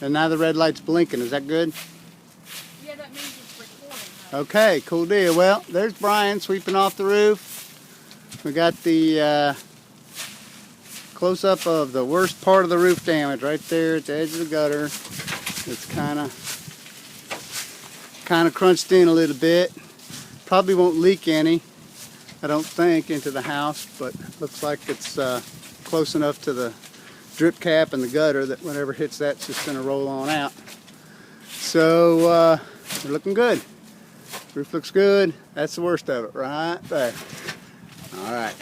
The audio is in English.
And now the red light's blinking. Is that good? Yeah, that means it's recording. Huh? Okay, cool deal. Well, there's Brian sweeping off the roof. We got the close-up of the worst part of the roof damage right there at the edge of the gutter. It's kind of crunched in a little bit. Probably won't leak any, I don't think, into the house, but looks like it's close enough to the drip cap and the gutter that whatever hits that's just going to roll on out. So we're looking good. Roof looks good. That's the worst of it right there. All right.